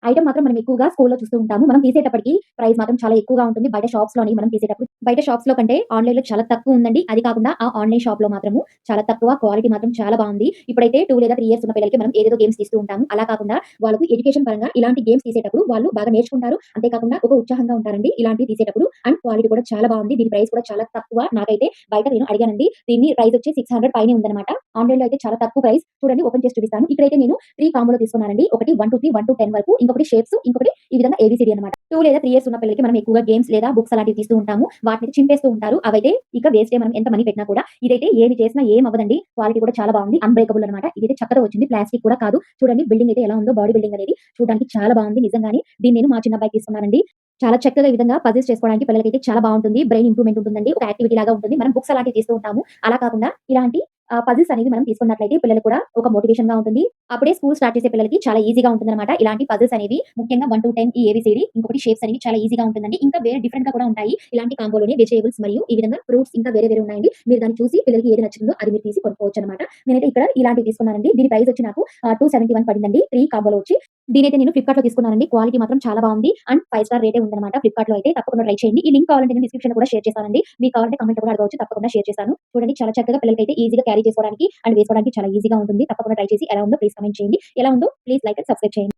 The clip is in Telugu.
ఐటెమ్ మాత్రం మనం ఎక్కువగా స్కూల్‌లో చూస్తూ ఉంటాము. మనం తీసేటప్పటికి ప్రైస్ మాత్రం చాలా ఎక్కువగా ఉంటుంది. బయట షాప్స్‌లోని మనం తీసేటప్పుడు బయట షాప్స్‌లో కంటే ఆన్‌లైన్‌లో చాలా తక్కువ ఉందండి. అది కాకుండా ఆ ఆన్‌లైన్ షాప్‌లో మాత్రము చాలా తక్కువ క్వాలిటీ మాత్రం చాలా బావుంది. ఇప్పుడైతే 2 లేదా 3 ఇయర్స్ ఉన్న పిల్లలకి మనం ఏదేదో గేమ్స్ తీస్తూ ఉంటాము. అలా కాకుండా వాళ్ళకి ఎడ్యుకేషన్ పరంగా ఇలాంటి గేమ్స్ తీసేటప్పుడు వాళ్ళు బాగా నేర్చుకుంటారు. అంతే కాకుండా ఒక ఉత్సాహంగా ఉంటారండి ఇలాంటివి తీసేటప్పుడు. అండ్ క్వాలిటీ కూడా చాలా బావుంది. దీని ప్రైస్ కూడా చాలా తక్కువ. నాకైతే బయట నేను అడిగానండి. దీని ప్రైస్ వచ్చి 600 పైనే ఉందన్నమాట. ఆన్‌లైన్‌లో అయితే చాలా తక్కువ ప్రైస్. చూడండి ఓపెన్ చేసి చూపిస్తాను. ఇక్కడైతే నేను 3 కాంబోలో తీసుకున్నానండి. ఒకటి 1-3, 1-10 వరకు. ఇంకొకటి షేప్స్, ఇంకొకటి ఈ విధంగా ఏబీసీడీ అన్నమాట. 2 లేదా 3 ఇయర్స్ ఉన్న పిల్లలకి మనం ఎక్కువగా గేమ్స్ లేదా బుక్స్ అలాంటివి తీస్తూ ఉంటాము. వాటిని చింపేస్తూ ఉంటారు. అవైతే ఇక వేస్టే మనం ఎంత మనీ పెట్టినా కూడా. ఇదైతే ఏమి చేసినా ఏం అవ్వదండి. క్వాలిటీ కూడా చాలా బాగుంది. అన్‌బ్రేకబుల్ అన్నమాట. ఇదైతే చక్కగా వచ్చింది. ప్లాస్టిక్ కూడా కాదు. చూడండి బిల్డింగ్ అయితే ఎలా ఉందో బాడీ బిల్డింగ్ అనేది చూడడానికి చాలా బాగుంది నిజంగానే. దీన్ని నేను మా చిన్న అబ్బాయికి తీసుకున్నానండి. చాలా చక్కగా ఈ విధంగా పజిల్స్ చేసుకోవడానికి పిల్లలకైతే చాలా బాగుంటుంది. బ్రెయిన్ ఇంప్రూవ్‌మెంట్ ఉంటుందండి. ఒక యాక్టివిటీ లాగా ఉంటుంది. మనం బుక్స్ అలాంటివి తీస్తూ ఉంటాము. అలా కాకుండా ఇలాంటి పజిల్స్ అనేవి మనం తీసుకున్నట్లయితే పిల్లలు కూడా ఒక మోటివేషన్‌గా ఉంటుంది. అప్పుడే స్కూల్ స్టార్ట్ చేసే పిల్లలకి చాలా ఈజీగా ఉంటుందన్నమాట. ఇలాంటి పజిల్స్ అనేవి ముఖ్యంగా 1-10 ఈ ఏబీసీడీ ఇంకొకటి షేప్స్ అనేవి చాలా ఈజీగా ఉంటుందండి. ఇంకా వేరే డిఫరెంట్‌గా కూడా ఉంటాయి. ఇలాంటి కాంబోలోనే వెజిటబుల్స్ మరియు ఈ విధంగా ఫ్రూట్స్ ఇంకా వేరే వేరే ఉన్నాయండి. మీరు దాన్ని చూసి పిల్లలకి ఏది నచ్చుతుందో అది మీరు తీసి కొనుక్కోవచ్చన్నమాట. నేనైతే ఇక్కడ ఇలాంటివి తీసుకున్నానండి. దీని ప్రైస్ వచ్చి నాకు 271 పడిందండి. 3 కాంబోలో వచ్చి. దీనైతే నేను ఫ్లిప్‌కార్ట్‌లో తీసుకున్నానండి. క్వాలిటీ మాత్రం చాలా బావుంది. అండ్ 5 స్టార్ రేటే ఉందన్నమాట. ఫ్లిప్‌కార్ట్‌లో అయితే తప్పకుండా ట్రై చేయండి. ఈ లింక్ కావాలంటే నేను డిస్క్రిప్షన్‌లో కూడా షేర్ చేస్తానండి. మీకు కావాలంటే కామెంట్‌లో కూడా అడగవచ్చు. తప్పకుండా షేర్ చేస్తాను. చూడండి చాలా చక్కగా పిల్లలకైతే ఈజీగా క్యారీ చేసుకోవడానికి అండ్ వేసుకోవడానికి చాలా ఈజీగా ఉంటుంది. తప్పకుండా ట్రై చేసి ఎలా ఉందో ప్లీజ్ కామెంట్ చేయండి. ఎలా ఉందో ప్లీజ్ లైక్ అండ్ సబ్స్క్రైబ్ చేయండి.